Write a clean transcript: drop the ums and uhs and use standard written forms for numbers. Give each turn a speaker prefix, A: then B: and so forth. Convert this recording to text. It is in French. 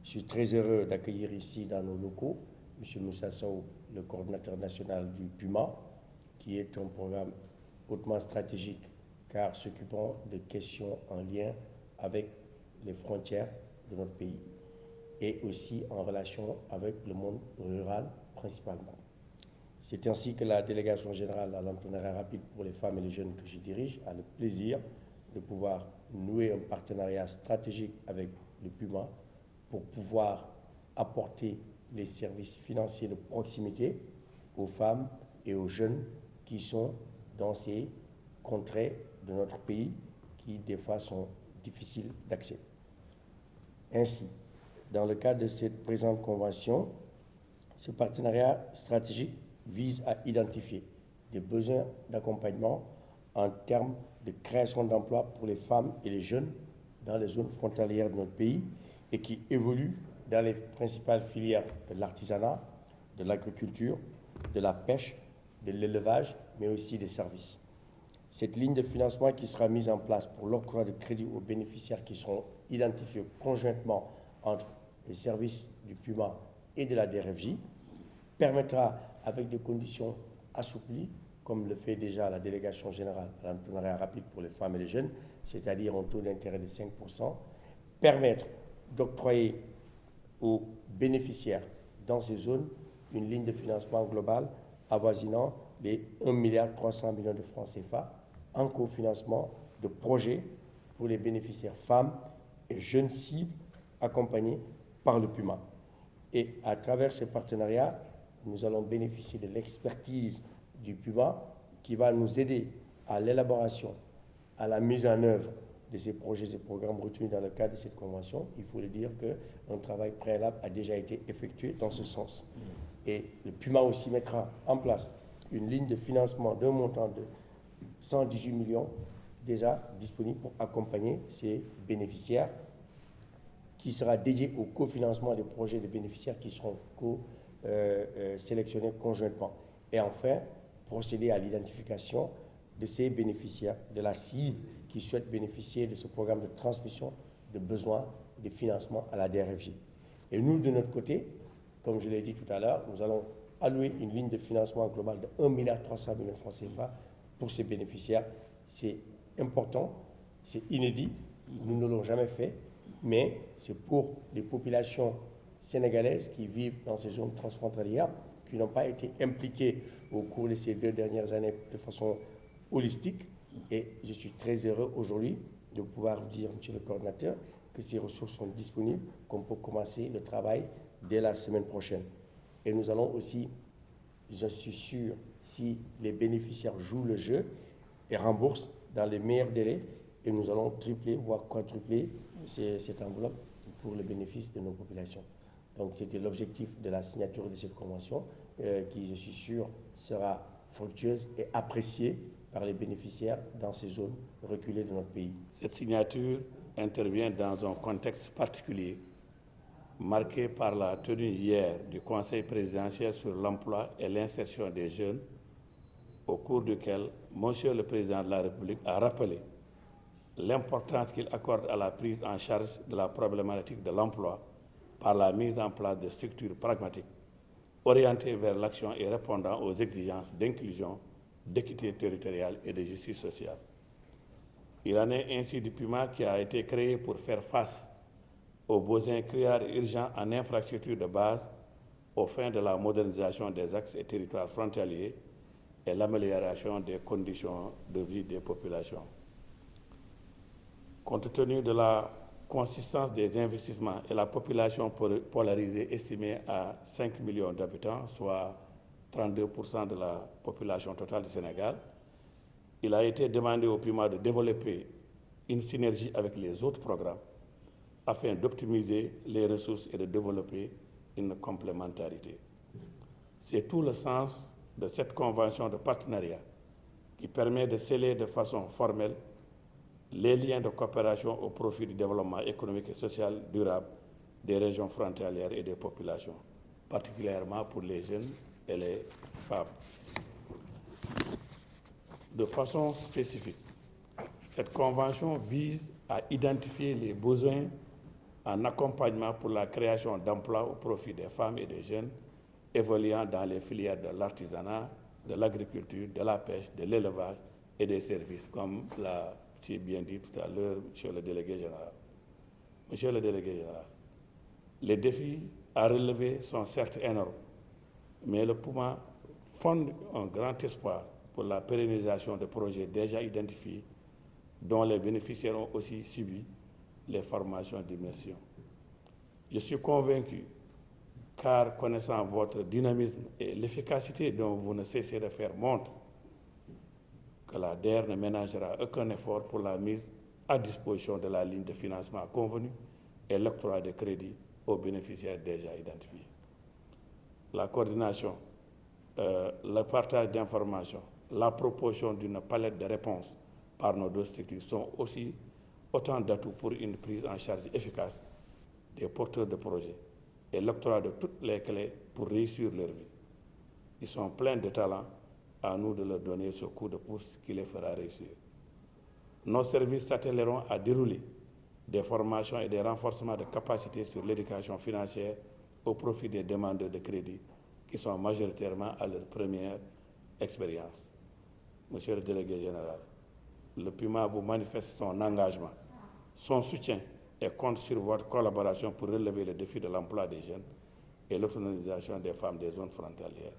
A: Je suis très heureux d'accueillir ici dans nos locaux M. Moussa Sow, le coordinateur national du PUMA, qui est un programme hautement stratégique car s'occupant de questions en lien avec les frontières de notre pays et aussi en relation avec le monde rural principalement. C'est ainsi que la délégation générale à l'entrepreneuriat rapide pour les femmes et les jeunes que je dirige a le plaisir de pouvoir nouer un partenariat stratégique avec le PUMA pour pouvoir apporter les services financiers de proximité aux femmes et aux jeunes qui sont dans ces contrées de notre pays qui, des fois, sont difficiles d'accès. Ainsi, dans le cadre de cette présente convention, ce partenariat stratégique vise à identifier des besoins d'accompagnement en termes de création d'emplois pour les femmes et les jeunes dans les zones frontalières de notre pays et qui évoluent dans les principales filières de l'artisanat, de l'agriculture, de la pêche, de l'élevage, mais aussi des services. Cette ligne de financement qui sera mise en place pour l'octroi de crédits aux bénéficiaires qui seront identifiés conjointement entre les services du PUMA et de la DRFJ permettra, avec des conditions assouplies, comme le fait déjà la délégation générale à l'entrepreneuriat rapide pour les femmes et les jeunes, c'est-à-dire un taux d'intérêt de 5%, permettre d'octroyer aux bénéficiaires dans ces zones une ligne de financement globale avoisinant les 1,3 milliard de francs CFA en cofinancement de projets pour les bénéficiaires femmes et jeunes cibles accompagnés par le PUMA. Et à travers ce partenariat, nous allons bénéficier de l'expertise du PUMA qui va nous aider à l'élaboration, à la mise en œuvre de ces projets et programmes retenus dans le cadre de cette convention. Il faut le dire qu'un travail préalable a déjà été effectué dans ce sens. Et le PUMA aussi mettra en place une ligne de financement d'un montant de 118 millions déjà disponible pour accompagner ces bénéficiaires qui sera dédié au cofinancement des projets de bénéficiaires qui seront sélectionnés conjointement. Et enfin, procéder à l'identification de ces bénéficiaires, de la cible qui souhaite bénéficier de ce programme de transmission de besoins de financement à la DRFJ. Et nous, de notre côté, comme je l'ai dit tout à l'heure, nous allons allouer une ligne de financement globale de 1,3 milliard de francs CFA pour ces bénéficiaires. C'est important, c'est inédit, nous ne l'avons jamais fait, mais c'est pour les populations sénégalaises qui vivent dans ces zones transfrontalières, qui n'ont pas été impliquées au cours de ces 2 dernières années de façon holistique. Et je suis très heureux aujourd'hui de pouvoir vous dire, monsieur le coordinateur, que ces ressources sont disponibles, qu'on peut commencer le travail dès la semaine prochaine. Et nous allons aussi, je suis sûr, si les bénéficiaires jouent le jeu et remboursent dans les meilleurs délais, et nous allons tripler, voire quadrupler cette enveloppe pour le bénéfice de nos populations. Donc c'était l'objectif de la signature de cette convention qui, je suis sûr, sera fructueuse et appréciée par les bénéficiaires dans ces zones reculées de notre pays.
B: Cette signature intervient dans un contexte particulier, marqué par la tenue hier du Conseil présidentiel sur l'emploi et l'insertion des jeunes, au cours duquel Monsieur le Président de la République a rappelé l'importance qu'il accorde à la prise en charge de la problématique de l'emploi par la mise en place de structures pragmatiques orientées vers l'action et répondant aux exigences d'inclusion, d'équité territoriale et de justice sociale. Il en est ainsi du PUMA qui a été créé pour faire face aux besoins criards et urgents en infrastructures de base aux fins de la modernisation des axes et territoires frontaliers et l'amélioration des conditions de vie des populations. Compte tenu de la consistance des investissements et la population polarisée estimée à 5 millions d'habitants, soit 32% de la population totale du Sénégal, il a été demandé au PUMA de développer une synergie avec les autres programmes afin d'optimiser les ressources et de développer une complémentarité. C'est tout le sens de cette convention de partenariat qui permet de sceller de façon formelle les liens de coopération au profit du développement économique et social durable des régions frontalières et des populations, particulièrement pour les jeunes et les femmes. De façon spécifique, cette convention vise à identifier les besoins en accompagnement pour la création d'emplois au profit des femmes et des jeunes évoluant dans les filières de l'artisanat, de l'agriculture, de la pêche, de l'élevage et des services, comme l'a bien dit tout à l'heure, Monsieur le délégué général. Monsieur le délégué général, les défis à relever sont certes énormes, mais le PUMA fonde un grand espoir pour la pérennisation de projets déjà identifiés, dont les bénéficiaires ont aussi subi les formations d'immersion. Je suis convaincu, car connaissant votre dynamisme et l'efficacité dont vous ne cessez de faire montre, que la DER ne ménagera aucun effort pour la mise à disposition de la ligne de financement convenue et l'octroi de crédits aux bénéficiaires déjà identifiés. La coordination, le partage d'informations, la proposition d'une palette de réponses par nos deux structures sont aussi autant d'atouts pour une prise en charge efficace des porteurs de projets et l'octroi de toutes les clés pour réussir leur vie. Ils sont pleins de talent, à nous de leur donner ce coup de pouce qui les fera réussir. Nos services s'attelleront à dérouler des formations et des renforcements de capacités sur l'éducation financière au profit des demandeurs de crédit qui sont majoritairement à leur première expérience. Monsieur le délégué général, le PUMA vous manifeste son engagement, son soutien et compte sur votre collaboration pour relever le défi de l'emploi des jeunes et l'autonomisation des femmes des zones frontalières.